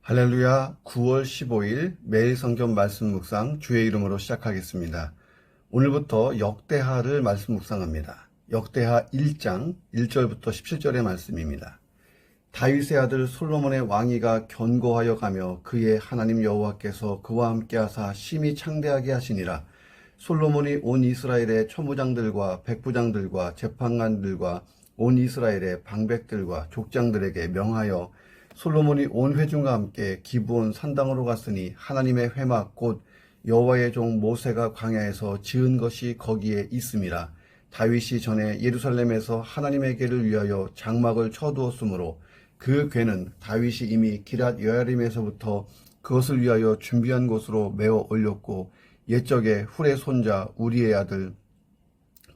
할렐루야. 9월 15일 매일 성경 말씀 묵상 주의 이름으로 시작하겠습니다. 오늘부터 역대하를 말씀 묵상합니다. 역대하 1장 1절부터 17절의 말씀입니다. 다윗의 아들 솔로몬의 왕위가 견고하여 가며 그의 하나님 여호와께서 그와 함께 하사 심히 창대하게 하시니라. 솔로몬이 온 이스라엘의 천부장들과 백부장들과 재판관들과 온 이스라엘의 방백들과 족장들에게 명하여 솔로몬이 온 회중과 함께 기브온 산당으로 갔으니 하나님의 회막 곧 여호와의 종 모세가 광야에서 지은 것이 거기에 있음이라. 다윗이 전에 예루살렘에서 하나님의 궤를 위하여 장막을 쳐두었으므로 그 궤는 다윗이 이미 기랏 여야림에서부터 그것을 위하여 준비한 곳으로 메어 올렸고 옛적에 훌의 손자 우리의 아들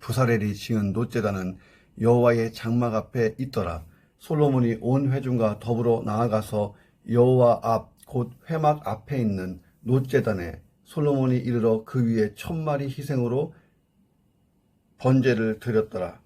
부사렐이 지은 놋제단은 여호와의 장막 앞에 있더라. 솔로몬이 온 회중과 더불어 나아가서 여호와 앞 곧 회막 앞에 있는 놋제단에 솔로몬이 이르러 그 위에 1000마리 희생으로 번제를 드렸더라.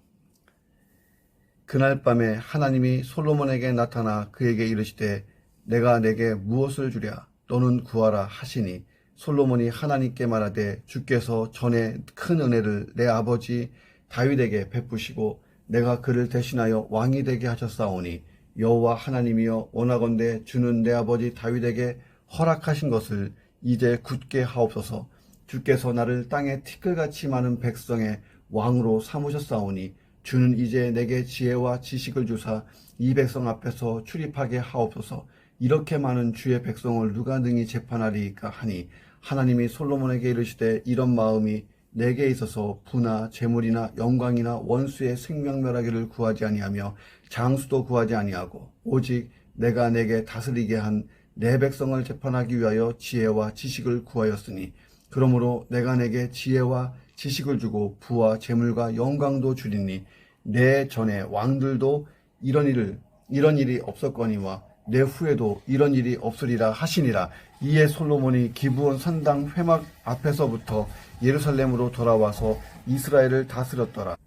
그날 밤에 하나님이 솔로몬에게 나타나 그에게 이르시되 내가 내게 무엇을 주랴 너는 구하라 하시니 솔로몬이 하나님께 말하되 주께서 전에 큰 은혜를 내 아버지 다윗에게 베푸시고 내가 그를 대신하여 왕이 되게 하셨사오니 여호와 하나님이여 원하건대 주는 내 아버지 다윗에게 허락하신 것을 이제 굳게 하옵소서. 주께서 나를 땅에 티끌같이 많은 백성의 왕으로 삼으셨사오니 주는 이제 내게 지혜와 지식을 주사 이 백성 앞에서 출입하게 하옵소서. 이렇게 많은 주의 백성을 누가 능히 재판하리이까 하니 하나님이 솔로몬에게 이르시되 이런 마음이 내게 있어서 부나 재물이나 영광이나 원수의 생명멸하기를 구하지 아니하며 장수도 구하지 아니하고 오직 내가 내게 다스리게 한 내 백성을 재판하기 위하여 지혜와 지식을 구하였으니 그러므로 내가 내게 지혜와 지식을 주고 부와 재물과 영광도 주리니 내 전에 왕들도 이런 일이 없었거니와 내 후에도 이런 일이 없으리라 하시니라. 이에 솔로몬이 기브온 산당 회막 앞에서부터 예루살렘으로 돌아와서 이스라엘을 다스렸더라.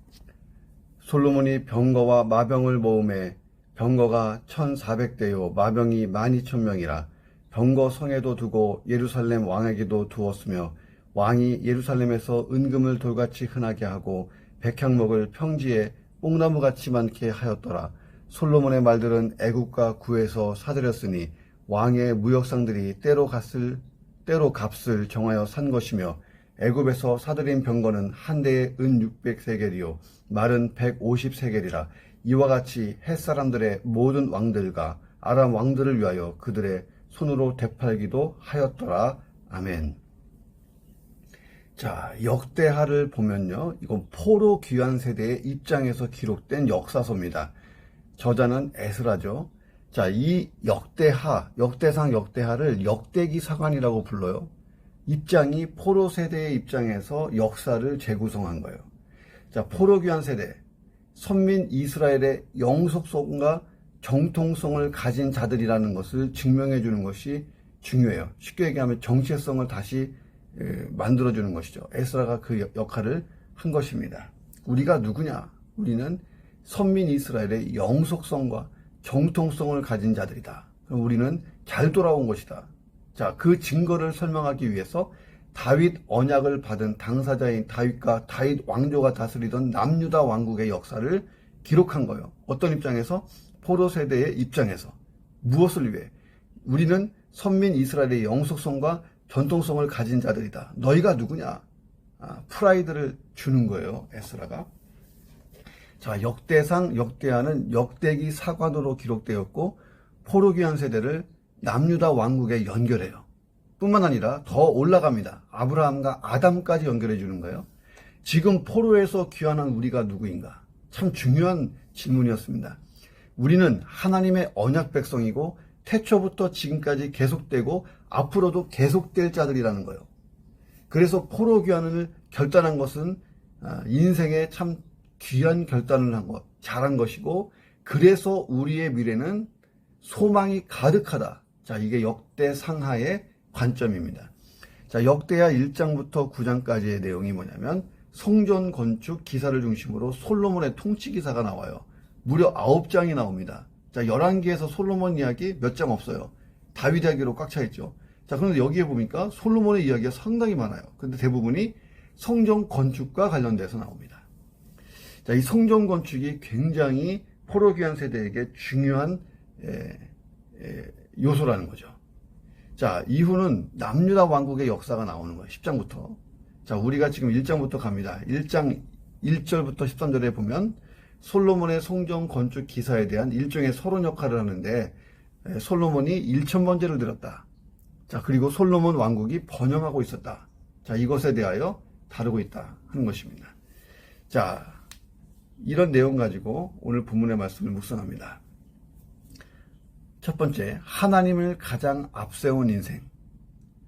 솔로몬이 병거와 마병을 모음에 병거가 1400대요 마병이 12000명이라. 병거 성에도 두고 예루살렘 왕에게도 두었으며 왕이 예루살렘에서 은금을 돌같이 흔하게 하고 백향목을 평지에 뽕나무같이 많게 하였더라. 솔로몬의 말들은 애국과 구에서 사들였으니 왕의 무역상들이 때로 값을 정하여 산 것이며 애굽에서 사들인 병거는 한 대에 은 600세겔이요 말은 150세겔이라. 이와 같이 햇사람들의 모든 왕들과 아람 왕들을 위하여 그들의 손으로 되팔기도 하였더라. 아멘. 자, 역대하를 보면요, 이건 포로 귀환 세대의 입장에서 기록된 역사서입니다. 저자는 에스라죠. 자, 이 역대상 역대하를 역대기 사관이라고 불러요. 입장이 포로 세대의 입장에서 역사를 재구성한 거예요. 자, 포로 귀환 세대, 선민 이스라엘의 영속성과 정통성을 가진 자들이라는 것을 증명해 주는 것이 중요해요. 쉽게 얘기하면 정체성을 다시 만들어주는 것이죠. 에스라가 그 역할을 한 것입니다. 우리가 누구냐? 우리는 선민 이스라엘의 영속성과 정통성을 가진 자들이다. 그럼 우리는 잘 돌아온 것이다. 자, 그 증거를 설명하기 위해서 다윗 언약을 받은 당사자인 다윗과 다윗 왕조가 다스리던 남유다 왕국의 역사를 기록한 거예요. 어떤 입장에서? 포로 세대의 입장에서. 무엇을 위해? 우리는 선민 이스라엘의 영속성과 전통성을 가진 자들이다. 너희가 누구냐? 프라이드를 주는 거예요, 에스라가. 자, 역대상, 역대하는 역대기 사관으로 기록되었고 포로 귀환 세대를 남유다 왕국에 연결해요. 뿐만 아니라 더 올라갑니다. 아브라함과 아담까지 연결해 주는 거예요. 지금 포로에서 귀환한 우리가 누구인가? 참 중요한 질문이었습니다. 우리는 하나님의 언약 백성이고 태초부터 지금까지 계속되고 앞으로도 계속될 자들이라는 거예요. 그래서 포로 귀환을 결단한 것은 인생에 참 귀한 결단을 한 것, 잘한 것이고 그래서 우리의 미래는 소망이 가득하다. 자, 이게 역대상하의 관점입니다. 자, 역대하 1장부터 9장까지의 내용이 뭐냐면 성전 건축 기사를 중심으로 솔로몬의 통치 기사가 나와요. 무려 9장이 나옵니다. 자, 11개에서 솔로몬 이야기 몇 장 없어요. 다윗 이야기로 꽉 차 있죠. 자, 그런데 여기에 보니까 솔로몬의 이야기가 상당히 많아요. 근데 대부분이 성전 건축과 관련돼서 나옵니다. 자, 이 성전 건축이 굉장히 포로기한 세대에게 중요한 요소라는 거죠. 자, 이후는 남유다 왕국의 역사가 나오는 거예요. 10장부터. 자, 우리가 지금 1장부터 갑니다. 1장 1절부터 13절에 보면 솔로몬의 성전 건축 기사에 대한 일종의 서론 역할을 하는데, 솔로몬이 1000번제를 드렸다. 자, 그리고 솔로몬 왕국이 번영하고 있었다. 자, 이것에 대하여 다루고 있다 하는 것입니다. 자, 이런 내용 가지고 오늘 본문의 말씀을 묵상합니다. 첫 번째, 하나님을 가장 앞세운 인생.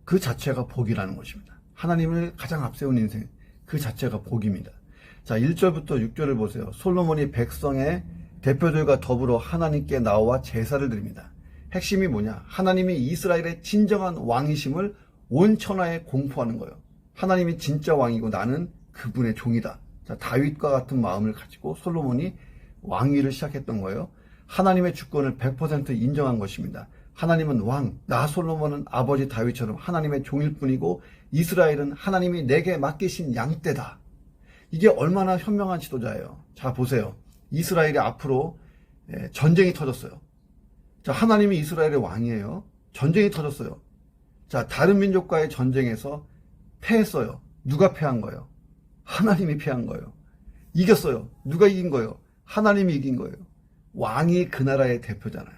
그 자체가 복이라는 것입니다. 하나님을 가장 앞세운 인생. 그 자체가 복입니다. 자, 1절부터 6절을 보세요. 솔로몬이 백성의 대표들과 더불어 하나님께 나와 제사를 드립니다. 핵심이 뭐냐? 하나님이 이스라엘의 진정한 왕이심을 온 천하에 공포하는 거예요. 하나님이 진짜 왕이고 나는 그분의 종이다. 자, 다윗과 같은 마음을 가지고 솔로몬이 왕위를 시작했던 거예요. 하나님의 주권을 100% 인정한 것입니다. 하나님은 왕, 나 솔로몬은 아버지 다윗처럼 하나님의 종일 뿐이고 이스라엘은 하나님이 내게 맡기신 양떼다. 이게 얼마나 현명한 지도자예요. 자, 보세요. 이스라엘이 앞으로 전쟁이 터졌어요. 자, 하나님이 이스라엘의 왕이에요. 전쟁이 터졌어요. 자, 다른 민족과의 전쟁에서 패했어요. 누가 패한 거예요? 하나님이 패한 거예요. 이겼어요. 누가 이긴 거예요? 하나님이 이긴 거예요. 왕이 그 나라의 대표잖아요.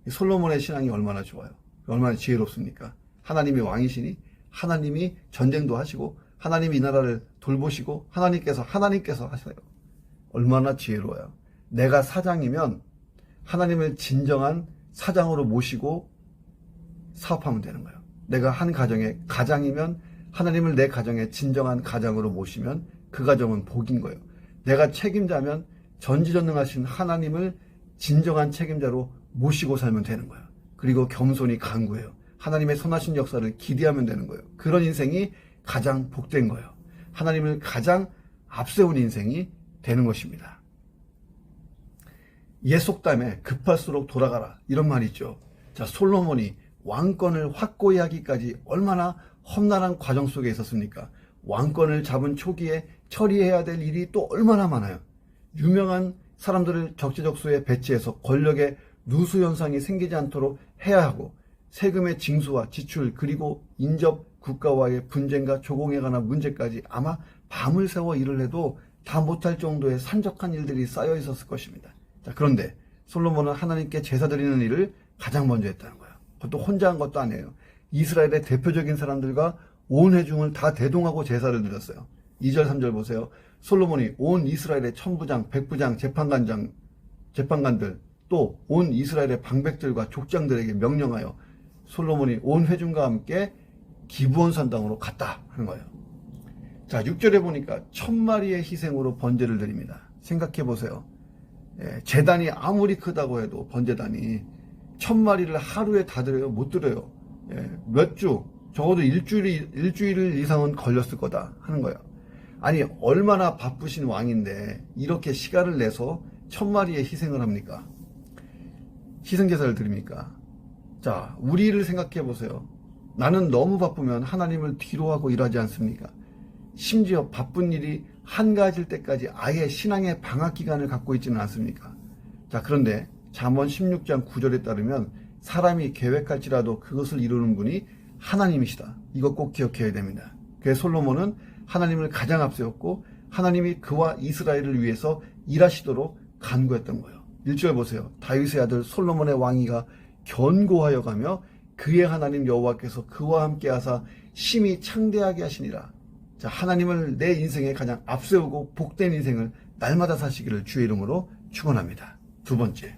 솔로몬의 신앙이 얼마나 좋아요. 얼마나 지혜롭습니까? 하나님이 왕이시니 하나님이 전쟁도 하시고 하나님이 이 나라를 돌보시고 하나님께서 하셔요. 얼마나 지혜로워요. 내가 사장이면 하나님을 진정한 사장으로 모시고 사업하면 되는 거예요. 내가 한 가정의 가장이면 하나님을 내 가정의 진정한 가장으로 모시면 그 가정은 복인 거예요. 내가 책임자면 전지전능하신 하나님을 진정한 책임자로 모시고 살면 되는 거예요. 그리고 겸손히 간구해요. 하나님의 선하신 역사를 기대하면 되는 거예요. 그런 인생이 가장 복된 거예요. 하나님을 가장 앞세운 인생이 되는 것입니다. 옛 속담에 급할수록 돌아가라 이런 말이 있죠. 자, 솔로몬이 왕권을 확고히 하기까지 얼마나 험난한 과정 속에 있었습니까? 왕권을 잡은 초기에 처리해야 될 일이 또 얼마나 많아요. 유명한 사람들을 적재적소에 배치해서 권력의 누수 현상이 생기지 않도록 해야 하고, 세금의 징수와 지출, 그리고 인접 국가와의 분쟁과 조공에 관한 문제까지 아마 밤을 새워 일을 해도 다 못할 정도의 산적한 일들이 쌓여 있었을 것입니다. 자, 그런데 솔로몬은 하나님께 제사 드리는 일을 가장 먼저 했다는 거예요. 그것도 혼자 한 것도 아니에요. 이스라엘의 대표적인 사람들과 온 회중을 다 대동하고 제사를 드렸어요. 2절 3절 보세요. 솔로몬이 온 이스라엘의 천부장, 백부장, 재판관들, 또 온 이스라엘의 방백들과 족장들에게 명령하여 솔로몬이 온 회중과 함께 기브온 산당으로 갔다 하는 거예요. 자, 6절에 보니까 1000마리의 희생으로 번제를 드립니다. 생각해 보세요. 제단이 아무리 크다고 해도 번제단이 1000마리를 하루에 다 드려요? 못 드려요. 몇 주, 적어도 일주일 이상은 걸렸을 거다 하는 거예요. 아니, 얼마나 바쁘신 왕인데 이렇게 시간을 내서 1000마리의 희생을 합니까? 희생제사를 드립니까? 자, 우리를 생각해 보세요. 나는 너무 바쁘면 하나님을 뒤로하고 일하지 않습니까? 심지어 바쁜 일이 한가해질 때까지 아예 신앙의 방학 기간을 갖고 있지는 않습니까? 자, 그런데 잠언 16장 9절에 따르면 사람이 계획할지라도 그것을 이루는 분이 하나님이시다. 이거 꼭 기억해야 됩니다. 그래서 솔로몬은 하나님을 가장 앞세웠고 하나님이 그와 이스라엘을 위해서 일하시도록 간구했던 거예요. 1절 보세요. 다윗의 아들 솔로몬의 왕위가 견고하여 가며 그의 하나님 여호와께서 그와 함께 하사 심히 창대하게 하시니라. 자, 하나님을 내 인생에 가장 앞세우고 복된 인생을 날마다 사시기를 주의 이름으로 축원합니다. 두 번째,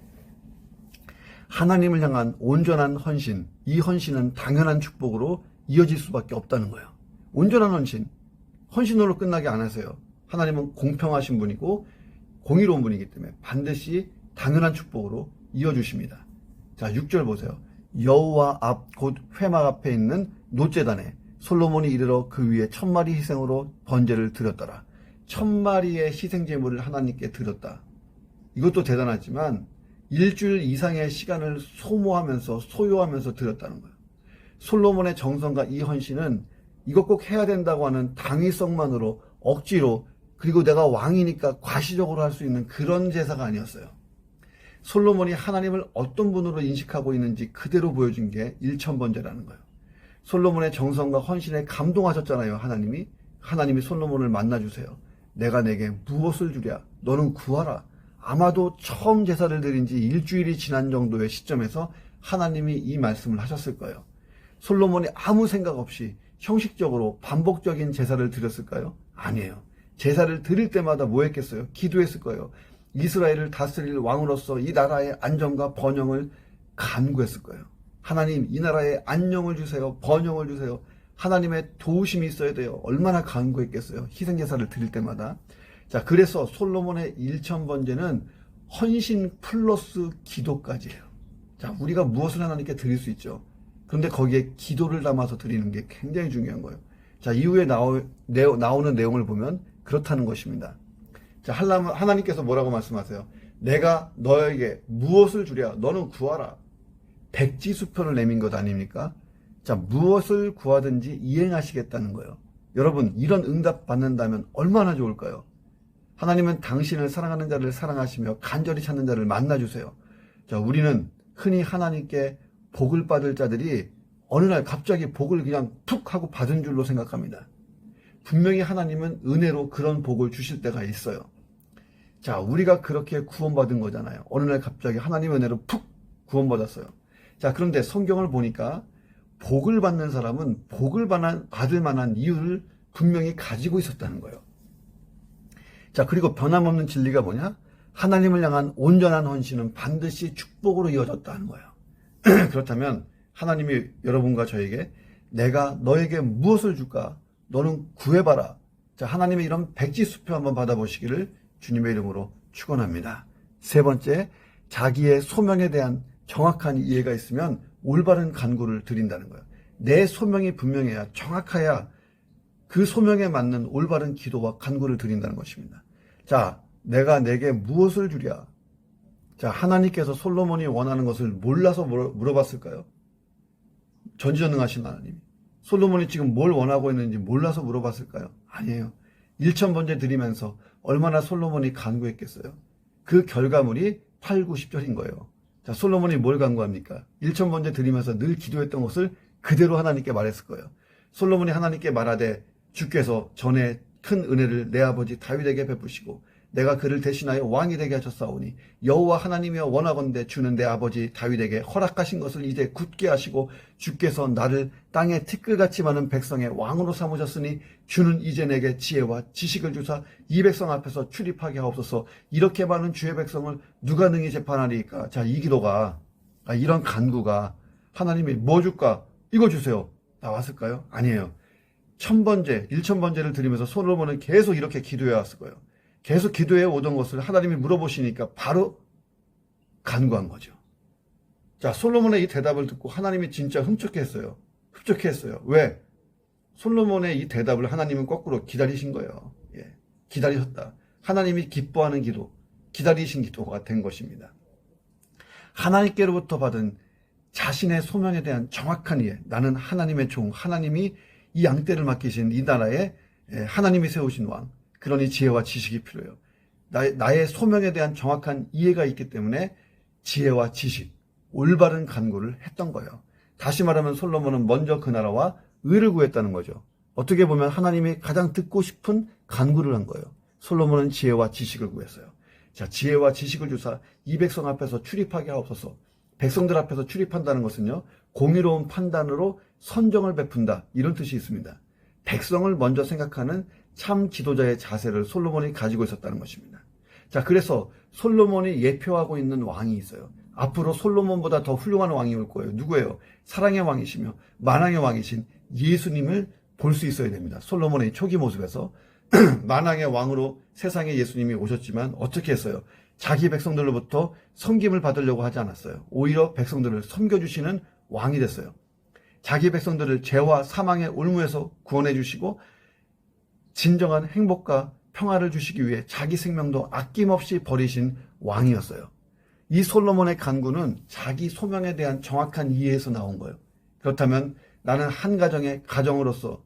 하나님을 향한 온전한 헌신. 이 헌신은 당연한 축복으로 이어질 수밖에 없다는 거예요. 온전한 헌신, 헌신으로 끝나게 안 하세요. 하나님은 공평하신 분이고 공의로운 분이기 때문에 반드시 당연한 축복으로 이어주십니다. 자, 6절 보세요. 여호와 앞 곧 회막 앞에 있는 놋제단에 솔로몬이 이르러 그 위에 1000마리 희생으로 번제를 드렸더라. 1000마리의 희생제물을 하나님께 드렸다. 이것도 대단하지만 일주일 이상의 시간을 소요하면서 드렸다는 거예요. 솔로몬의 정성과 이 헌신은 이것 꼭 해야 된다고 하는 당위성만으로 억지로, 그리고 내가 왕이니까 과시적으로 할 수 있는 그런 제사가 아니었어요. 솔로몬이 하나님을 어떤 분으로 인식하고 있는지 그대로 보여준 게 일천번제라는 거예요. 솔로몬의 정성과 헌신에 감동하셨잖아요. 하나님이 솔로몬을 만나주세요. 내가 내게 무엇을 주랴? 너는 구하라. 아마도 처음 제사를 드린 지 일주일이 지난 정도의 시점에서 하나님이 이 말씀을 하셨을 거예요. 솔로몬이 아무 생각 없이 형식적으로 반복적인 제사를 드렸을까요? 아니에요. 제사를 드릴 때마다 뭐 했겠어요? 기도했을 거예요. 이스라엘을 다스릴 왕으로서 이 나라의 안정과 번영을 간구했을 거예요. 하나님, 이 나라에 안녕을 주세요. 번영을 주세요. 하나님의 도우심이 있어야 돼요. 얼마나 간구했겠어요. 희생제사를 드릴 때마다. 자, 그래서 솔로몬의 일천번제는 헌신 플러스 기도까지예요. 자, 우리가 무엇을 하나님께 드릴 수 있죠. 그런데 거기에 기도를 담아서 드리는 게 굉장히 중요한 거예요. 자, 이후에 나오는 내용을 보면 그렇다는 것입니다. 자, 하나님께서 뭐라고 말씀하세요? 내가 너에게 무엇을 주랴? 너는 구하라. 백지수표를 내민 것 아닙니까? 자, 무엇을 구하든지 이행하시겠다는 거예요. 여러분, 이런 응답 받는다면 얼마나 좋을까요? 하나님은 당신을 사랑하는 자를 사랑하시며 간절히 찾는 자를 만나주세요. 자, 우리는 흔히 하나님께 복을 받을 자들이 어느 날 갑자기 복을 그냥 툭 하고 받은 줄로 생각합니다. 분명히 하나님은 은혜로 그런 복을 주실 때가 있어요. 자, 우리가 그렇게 구원받은 거잖아요. 어느 날 갑자기 하나님의 은혜로 푹 구원받았어요. 자, 그런데 성경을 보니까 복을 받는 사람은 복을 받을 만한 이유를 분명히 가지고 있었다는 거예요. 자, 그리고 변함없는 진리가 뭐냐? 하나님을 향한 온전한 헌신은 반드시 축복으로 이어졌다는 거예요. 그렇다면 하나님이 여러분과 저에게 내가 너에게 무엇을 줄까? 너는 구해봐라. 자, 하나님의 이런 백지수표 한번 받아보시기를 주님의 이름으로 축원합니다. 세 번째, 자기의 소명에 대한 정확한 이해가 있으면 올바른 간구를 드린다는 거예요. 내 소명이 분명해야, 정확해야 그 소명에 맞는 올바른 기도와 간구를 드린다는 것입니다. 자, 내가 내게 무엇을 주랴? 자, 하나님께서 솔로몬이 원하는 것을 몰라서 물어봤을까요? 전지전능하신 하나님. 솔로몬이 지금 뭘 원하고 있는지 몰라서 물어봤을까요? 아니에요. 일천번제 드리면서 얼마나 솔로몬이 간구했겠어요? 그 결과물이 8, 9, 10절인 거예요. 자, 솔로몬이 뭘 간구합니까? 일천번제 드리면서 늘 기도했던 것을 그대로 하나님께 말했을 거예요. 솔로몬이 하나님께 말하되 주께서 전에 큰 은혜를 내 아버지 다윗에게 베푸시고 내가 그를 대신하여 왕이 되게 하셨사오니 여호와 하나님이여 원하건대 주는 내 아버지 다윗에게 허락하신 것을 이제 굳게 하시고 주께서 나를 땅에 티끌같이 많은 백성의 왕으로 삼으셨으니 주는 이제 내게 지혜와 지식을 주사 이 백성 앞에서 출입하게 하옵소서. 이렇게 많은 주의 백성을 누가 능히 재판하리이까? 자, 이 기도가, 이런 간구가 하나님이 뭐 줄까? 이거 주세요. 나왔을까요? 아니에요. 천번제, 일천번제를 드리면서 솔로몬은 계속 이렇게 기도해 왔을 거예요. 계속 기도해 오던 것을 하나님이 물어보시니까 바로 간구한 거죠. 자, 솔로몬의 이 대답을 듣고 하나님이 진짜 흡족했어요. 왜? 솔로몬의 이 대답을 하나님은 거꾸로 기다리신 거예요. 예, 기다리셨다. 하나님이 기뻐하는 기도, 기다리신 기도가 된 것입니다. 하나님께로부터 받은 자신의 소명에 대한 정확한 이해. 나는 하나님의 종, 하나님이 이 양떼를 맡기신 이 나라에 하나님이 세우신 왕. 그러니 지혜와 지식이 필요해요. 나의 소명에 대한 정확한 이해가 있기 때문에 지혜와 지식, 올바른 간구를 했던 거예요. 다시 말하면 솔로몬은 먼저 그 나라와 의를 구했다는 거죠. 어떻게 보면 하나님이 가장 듣고 싶은 간구를 한 거예요. 솔로몬은 지혜와 지식을 구했어요. 자, 지혜와 지식을 주사 이 백성 앞에서 출입하게 하옵소서. 백성들 앞에서 출입한다는 것은요, 공의로운 판단으로 선정을 베푼다, 이런 뜻이 있습니다. 백성을 먼저 생각하는 참 지도자의 자세를 솔로몬이 가지고 있었다는 것입니다. 자, 그래서 솔로몬이 예표하고 있는 왕이 있어요. 앞으로 솔로몬보다 더 훌륭한 왕이 올 거예요. 누구예요? 사랑의 왕이시며 만왕의 왕이신 예수님을 볼 수 있어야 됩니다. 솔로몬의 초기 모습에서 만왕의 왕으로 세상에 예수님이 오셨지만 어떻게 했어요? 자기 백성들로부터 섬김을 받으려고 하지 않았어요. 오히려 백성들을 섬겨주시는 왕이 됐어요. 자기 백성들을 죄와 사망의 올무에서 구원해 주시고 진정한 행복과 평화를 주시기 위해 자기 생명도 아낌없이 버리신 왕이었어요. 이 솔로몬의 간구는 자기 소명에 대한 정확한 이해에서 나온 거예요. 그렇다면 나는 한 가장으로서,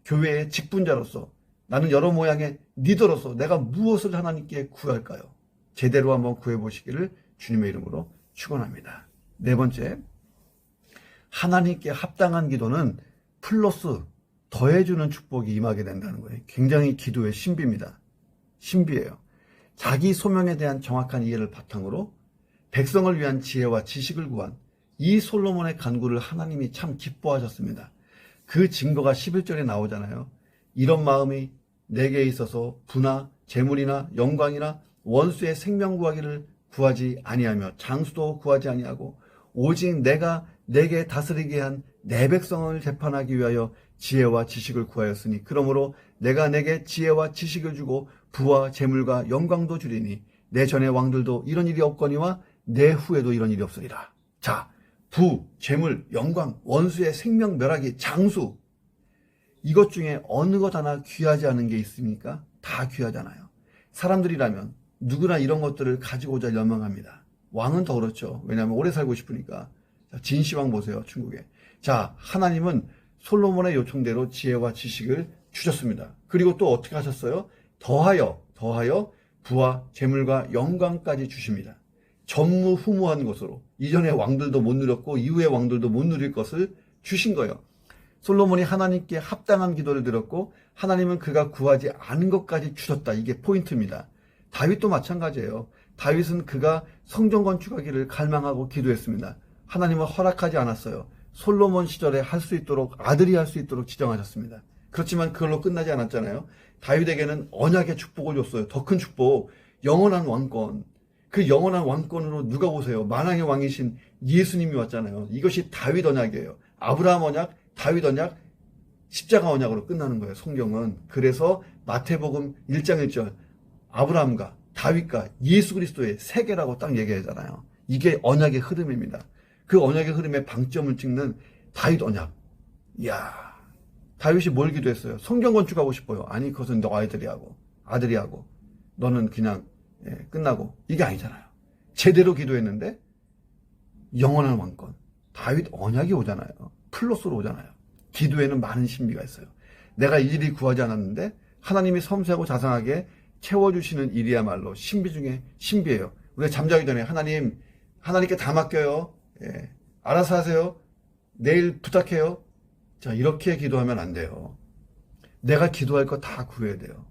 교회의 직분자로서, 나는 여러 모양의 리더로서 내가 무엇을 하나님께 구할까요? 제대로 한번 구해보시기를 주님의 이름으로 축원합니다. 네 번째, 하나님께 합당한 기도는 플러스 더해주는 축복이 임하게 된다는 거예요. 굉장히 기도의 신비입니다. 신비예요. 자기 소명에 대한 정확한 이해를 바탕으로 백성을 위한 지혜와 지식을 구한 이 솔로몬의 간구를 하나님이 참 기뻐하셨습니다. 그 증거가 11절에 나오잖아요. 이런 마음이 내게 있어서 부나 재물이나 영광이나 원수의 생명 구하기를 구하지 아니하며 장수도 구하지 아니하고 오직 내가 내게 다스리게 한 내 백성을 재판하기 위하여 지혜와 지식을 구하였으니 그러므로 내가 내게 지혜와 지식을 주고 부와 재물과 영광도 주리니 내 전의 왕들도 이런 일이 없거니와 내 후에도 이런 일이 없으리라. 자, 부, 재물, 영광, 원수의 생명 멸하기, 장수, 이것 중에 어느 것 하나 귀하지 않은 게 있습니까? 다 귀하잖아요. 사람들이라면 누구나 이런 것들을 가지고자 열망합니다. 왕은 더 그렇죠. 왜냐하면 오래 살고 싶으니까. 진시황 보세요, 중국에. 자, 하나님은 솔로몬의 요청대로 지혜와 지식을 주셨습니다. 그리고 또 어떻게 하셨어요? 더하여 부와 재물과 영광까지 주십니다. 전무후무한 것으로 이전의 왕들도 못 누렸고 이후의 왕들도 못 누릴 것을 주신 거예요. 솔로몬이 하나님께 합당한 기도를 드렸고 하나님은 그가 구하지 않은 것까지 주셨다. 이게 포인트입니다. 다윗도 마찬가지예요. 다윗은 그가 성전 건축하기를 갈망하고 기도했습니다. 하나님은 허락하지 않았어요. 솔로몬 시절에 할 수 있도록, 아들이 할 수 있도록 지정하셨습니다. 그렇지만 그걸로 끝나지 않았잖아요. 다윗에게는 언약의 축복을 줬어요. 더 큰 축복, 영원한 왕권. 그 영원한 왕권으로 누가 보세요? 만왕의 왕이신 예수님이 왔잖아요. 이것이 다윗 언약이에요. 아브라함 언약, 다윗 언약, 십자가 언약으로 끝나는 거예요. 성경은. 그래서 마태복음 1장 1절 아브라함과 다윗과 예수 그리스도의 세계라고 딱 얘기하잖아요. 이게 언약의 흐름입니다. 그 언약의 흐름에 방점을 찍는 다윗 언약. 이야, 다윗이 뭘 기도했어요? 성경 건축하고 싶어요. 아니, 그것은 너 아들이 하고 너는 그냥 끝나고. 이게 아니잖아요. 제대로 기도했는데 영원한 왕권, 다윗 언약이 오잖아요. 플러스로 오잖아요. 기도에는 많은 신비가 있어요. 내가 일일이 구하지 않았는데 하나님이 섬세하고 자상하게 채워주시는 일이야말로 신비 중에 신비예요. 우리가 잠자기 전에 하나님께 다 맡겨요. 알아서 하세요. 내일 부탁해요. 자, 이렇게 기도하면 안 돼요. 내가 기도할 거 다 구해야 돼요.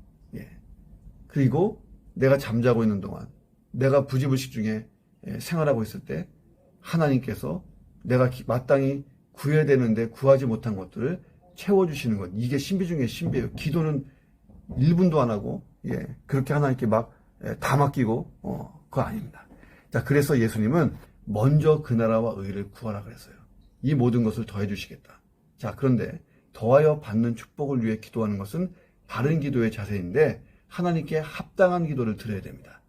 그리고 내가 잠자고 있는 동안, 내가 부지불식 중에 생활하고 있을 때 하나님께서 내가 마땅히 구해야 되는데 구하지 못한 것들을 채워주시는 것. 이게 신비 중에 신비예요. 기도는 1분도 안 하고 그렇게 하나님께 막 다 맡기고 그거 아닙니다. 자, 그래서 예수님은 먼저 그 나라와 의를 구하라 그랬어요. 이 모든 것을 더해 주시겠다. 자, 그런데 더하여 받는 축복을 위해 기도하는 것은 바른 기도의 자세인데 하나님께 합당한 기도를 드려야 됩니다.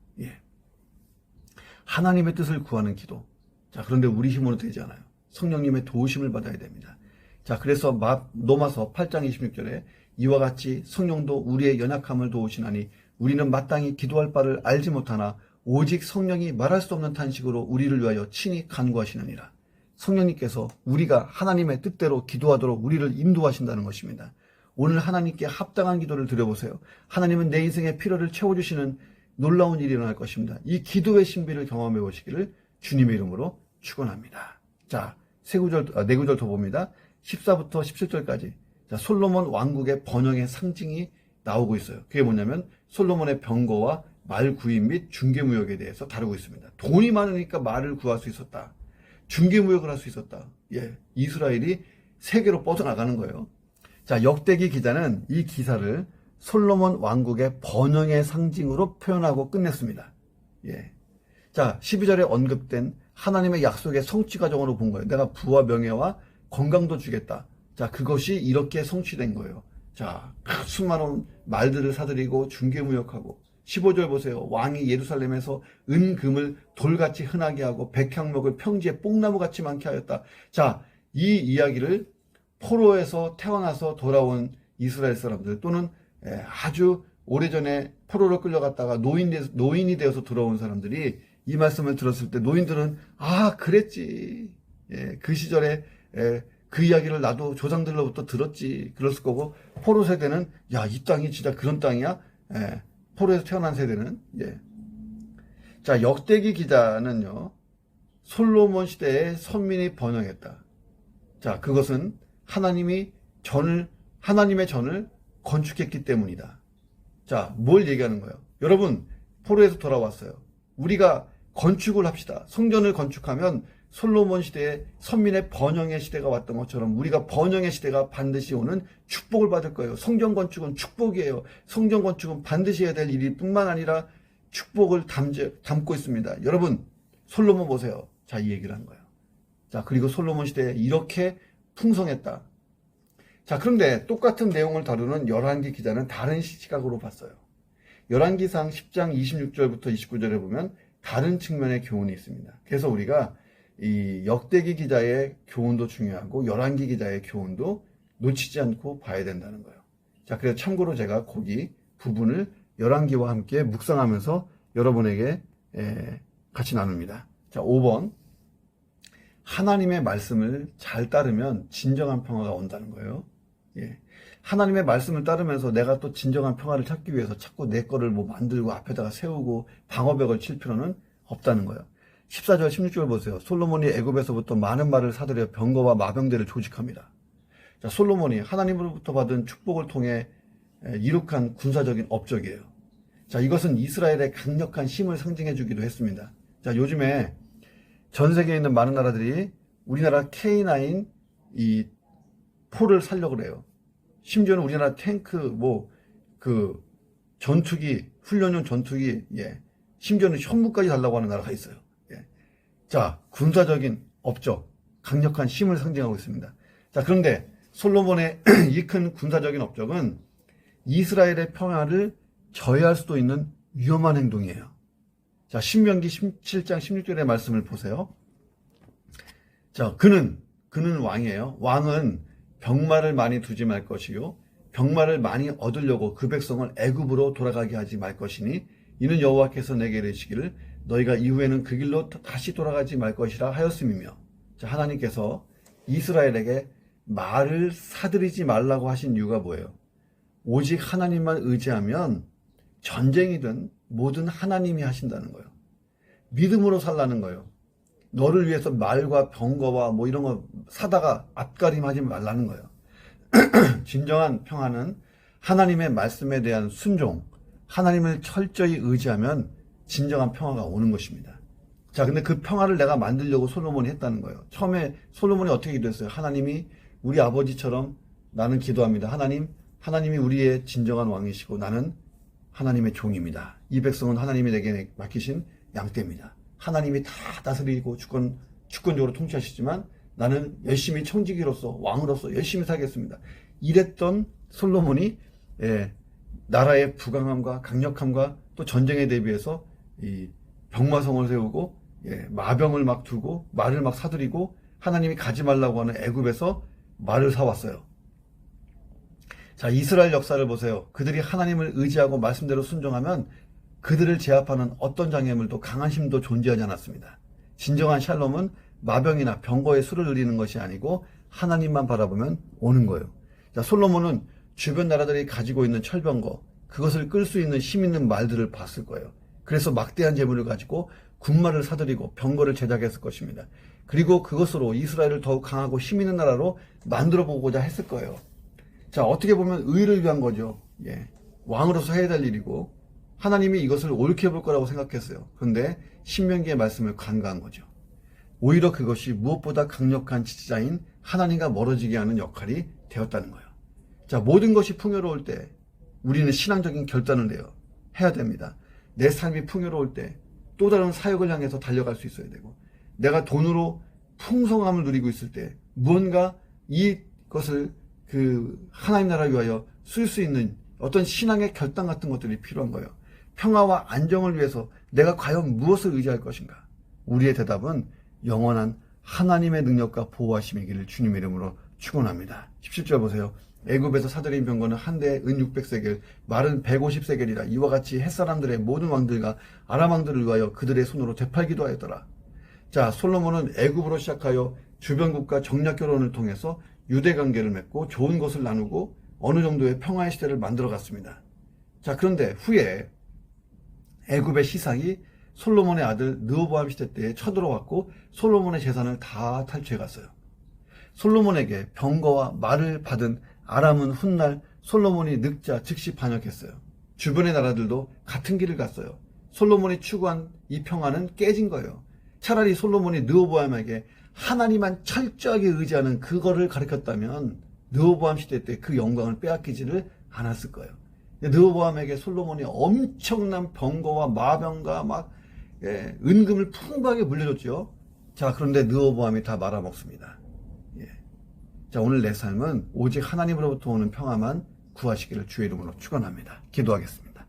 하나님의 뜻을 구하는 기도. 자, 그런데 우리 힘으로 되지 않아요. 성령님의 도우심을 받아야 됩니다. 자, 그래서 로마서 8장 26절에 이와 같이 성령도 우리의 연약함을 도우시나니 우리는 마땅히 기도할 바를 알지 못하나 오직 성령이 말할 수 없는 탄식으로 우리를 위하여 친히 간구하시느니라. 성령님께서 우리가 하나님의 뜻대로 기도하도록 우리를 인도하신다는 것입니다. 오늘 하나님께 합당한 기도를 드려보세요. 하나님은 내 인생의 필요를 채워주시는 놀라운 일이 일어날 것입니다. 이 기도의 신비를 경험해 보시기를 주님의 이름으로 축원합니다. 자, 네 구절 더 봅니다. 14부터 17절까지. 자, 솔로몬 왕국의 번영의 상징이 나오고 있어요. 그게 뭐냐면 솔로몬의 병거와 말 구입 및 중개무역에 대해서 다루고 있습니다. 돈이 많으니까 말을 구할 수 있었다. 중개무역을 할 수 있었다. 이스라엘이 세계로 뻗어나가는 거예요. 자, 역대기 기자는 이 기사를 솔로몬 왕국의 번영의 상징으로 표현하고 끝냈습니다. 자, 12절에 언급된 하나님의 약속의 성취 과정으로 본 거예요. 내가 부와 명예와 건강도 주겠다. 자, 그것이 이렇게 성취된 거예요. 자, 수많은 말들을 사들이고 중개무역하고 15절 보세요. 왕이 예루살렘에서 은, 금을 돌같이 흔하게 하고 백향목을 평지에 뽕나무같이 많게 하였다. 자, 이 이야기를 포로에서 태어나서 돌아온 이스라엘 사람들 또는 아주 오래전에 포로로 끌려갔다가 노인이 되어서 들어온 사람들이 이 말씀을 들었을 때 노인들은 그랬지. 예, 그 시절에 그 이야기를 나도 조상들로부터 들었지. 그랬을 거고 포로 세대는 야, 이 땅이 진짜 그런 땅이야? 예, 포로에서 태어난 세대는 예. 자, 역대기 기자는요. 솔로몬 시대에 선민이 번영했다. 자, 그것은 하나님의 전을 건축했기 때문이다. 자, 뭘 얘기하는 거예요? 여러분, 포로에서 돌아왔어요. 우리가 건축을 합시다. 성전을 건축하면 솔로몬 시대에 선민의 번영의 시대가 왔던 것처럼 우리가 번영의 시대가 반드시 오는 축복을 받을 거예요. 성전 건축은 축복이에요. 성전 건축은 반드시 해야 될 일일 뿐만 아니라 축복을 담고 있습니다. 여러분, 솔로몬 보세요. 자, 이 얘기를 한 거예요. 자, 그리고 솔로몬 시대에 이렇게 풍성했다. 자, 그런데 똑같은 내용을 다루는 열왕기 기자는 다른 시각으로 봤어요. 열왕기상 10장 26절부터 29절에 보면 다른 측면의 교훈이 있습니다. 그래서 우리가 이 역대기 기자의 교훈도 중요하고 열왕기 기자의 교훈도 놓치지 않고 봐야 된다는 거예요. 자, 그래서 참고로 제가 거기 부분을 열왕기와 함께 묵상하면서 여러분에게 같이 나눕니다. 자, 5번. 하나님의 말씀을 잘 따르면 진정한 평화가 온다는 거예요. 예. 하나님의 말씀을 따르면서 내가 또 진정한 평화를 찾기 위해서 자꾸 내 거를 뭐 만들고 앞에다가 세우고 방어벽을 칠 필요는 없다는 거예요. 14절 16절 보세요. 솔로몬이 애굽에서부터 많은 말을 사들여 병거와 마병대를 조직합니다. 자, 솔로몬이 하나님으로부터 받은 축복을 통해 이룩한 군사적인 업적이에요. 자, 이것은 이스라엘의 강력한 힘을 상징해 주기도 했습니다. 자, 요즘에 전 세계에 있는 많은 나라들이 우리나라 K9 이 포를 살려고 그래요. 심지어는 우리나라 탱크 전투기, 훈련용 전투기, 예. 심지어는 현무까지 달라고 하는 나라가 있어요. 예. 자, 군사적인 업적, 강력한 힘을 상징하고 있습니다. 자, 그런데 솔로몬의 이 큰 군사적인 업적은 이스라엘의 평화를 저해할 수도 있는 위험한 행동이에요. 자, 신명기 17장 16절의 말씀을 보세요. 자, 그는 왕이에요. 왕은 병마를 많이 두지 말 것이요 병마를 많이 얻으려고 그 백성을 애굽으로 돌아가게 하지 말 것이니 이는 여호와께서 내게 이르시기를 너희가 이후에는 그 길로 다시 돌아가지 말 것이라 하였음이며. 자, 하나님께서 이스라엘에게 말을 사들이지 말라고 하신 이유가 뭐예요? 오직 하나님만 의지하면 전쟁이든 뭐든 하나님이 하신다는 거예요. 믿음으로 살라는 거예요. 너를 위해서 말과 병거와 뭐 이런 거 사다가 앞가림하지 말라는 거예요. 진정한 평화는 하나님의 말씀에 대한 순종, 하나님을 철저히 의지하면 진정한 평화가 오는 것입니다. 자, 근데 그 평화를 내가 만들려고 솔로몬이 했다는 거예요. 처음에 솔로몬이 어떻게 기도했어요? 하나님이 우리 아버지처럼 나는 기도합니다. 하나님이 우리의 진정한 왕이시고 나는 하나님의 종입니다. 이 백성은 하나님이 내게 맡기신 양떼입니다. 하나님이 다 다스리고 주권적으로 통치하시지만 나는 열심히 청지기로서 왕으로서 열심히 살겠습니다. 이랬던 솔로몬이 나라의 부강함과 강력함과 또 전쟁에 대비해서 이 병마성을 세우고 마병을 막 두고 말을 막 사들이고 하나님이 가지 말라고 하는 애굽에서 말을 사왔어요. 자, 이스라엘 역사를 보세요. 그들이 하나님을 의지하고 말씀대로 순종하면 그들을 제압하는 어떤 장애물도 강한 힘도 존재하지 않았습니다. 진정한 샬롬은 마병이나 병거의 수를 늘리는 것이 아니고 하나님만 바라보면 오는 거예요. 자, 솔로몬은 주변 나라들이 가지고 있는 철병거, 그것을 끌 수 있는 힘 있는 말들을 봤을 거예요. 그래서 막대한 재물을 가지고 군마를 사들이고 병거를 제작했을 것입니다. 그리고 그것으로 이스라엘을 더욱 강하고 힘 있는 나라로 만들어 보고자 했을 거예요. 자, 어떻게 보면 의를 위한 거죠. 예. 왕으로서 해야 될 일이고 하나님이 이것을 옳게 볼 거라고 생각했어요. 그런데 신명기의 말씀을 간과한 거죠. 오히려 그것이 무엇보다 강력한 지지자인 하나님과 멀어지게 하는 역할이 되었다는 거예요. 자, 모든 것이 풍요로울 때 우리는 신앙적인 결단을 해야 됩니다. 내 삶이 풍요로울 때 또 다른 사역을 향해서 달려갈 수 있어야 되고, 내가 돈으로 풍성함을 누리고 있을 때 무언가 이것을 하나님 나라를 위하여 쓸 수 있는 어떤 신앙의 결단 같은 것들이 필요한 거예요. 평화와 안정을 위해서 내가 과연 무엇을 의지할 것인가? 우리의 대답은 영원한 하나님의 능력과 보호하심이기를 주님의 이름으로 축원합니다. 17절 보세요. 애굽에서 사들인 병거는 한 대에 은 600세겔, 말은 150세겔이라 이와 같이 햇사람들의 모든 왕들과 아람 왕들을 위하여 그들의 손으로 되팔기도 하였더라. 자, 솔로몬은 애굽으로 시작하여 주변국과 정략 결혼을 통해서 유대 관계를 맺고 좋은 것을 나누고 어느 정도의 평화의 시대를 만들어 갔습니다. 자, 그런데 후에 애굽의 시상이 솔로몬의 아들 르호보암 시대 때에 쳐들어왔고 솔로몬의 재산을 다 탈취해 갔어요. 솔로몬에게 병거와 말을 받은 아람은 훗날 솔로몬이 늙자 즉시 반역했어요. 주변의 나라들도 같은 길을 갔어요. 솔로몬이 추구한 이 평화는 깨진 거예요. 차라리 솔로몬이 르호보암에게 하나님만 철저하게 의지하는 그거를 가르쳤다면 르호보암 시대 때 그 영광을 빼앗기지를 않았을 거예요. 르호보암에게 솔로몬이 엄청난 병거와 마병과 막 은금을 풍부하게 물려줬죠. 자, 그런데 르호보암이 다 말아먹습니다. 자, 오늘 내 삶은 오직 하나님으로부터 오는 평화만 구하시기를 주의 이름으로 축원합니다. 기도하겠습니다.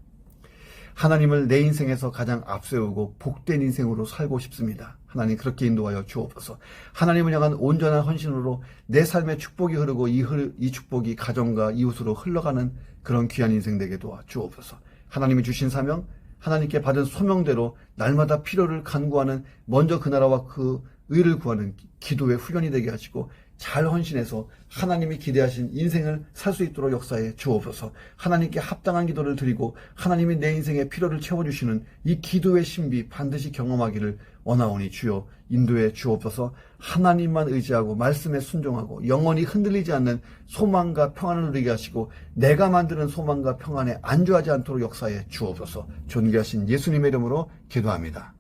하나님을 내 인생에서 가장 앞세우고 복된 인생으로 살고 싶습니다. 하나님 그렇게 인도하여 주옵소서. 하나님을 향한 온전한 헌신으로 내 삶에 축복이 흐르고 이 축복이 가정과 이웃으로 흘러가는 그런 귀한 인생 되게 도와 주옵소서. 하나님이 주신 사명, 하나님께 받은 소명대로 날마다 필요를 간구하는 먼저 그 나라와 그 의를 구하는 기도의 후련이 되게 하시고 잘 헌신해서 하나님이 기대하신 인생을 살 수 있도록 역사해 주옵소서. 하나님께 합당한 기도를 드리고 하나님이 내 인생의 필요를 채워주시는 이 기도의 신비 반드시 경험하기를 원하오니 주여 인도해 주옵소서. 하나님만 의지하고 말씀에 순종하고 영원히 흔들리지 않는 소망과 평안을 누리게 하시고 내가 만드는 소망과 평안에 안주하지 않도록 역사해 주옵소서. 존귀하신 예수님의 이름으로 기도합니다.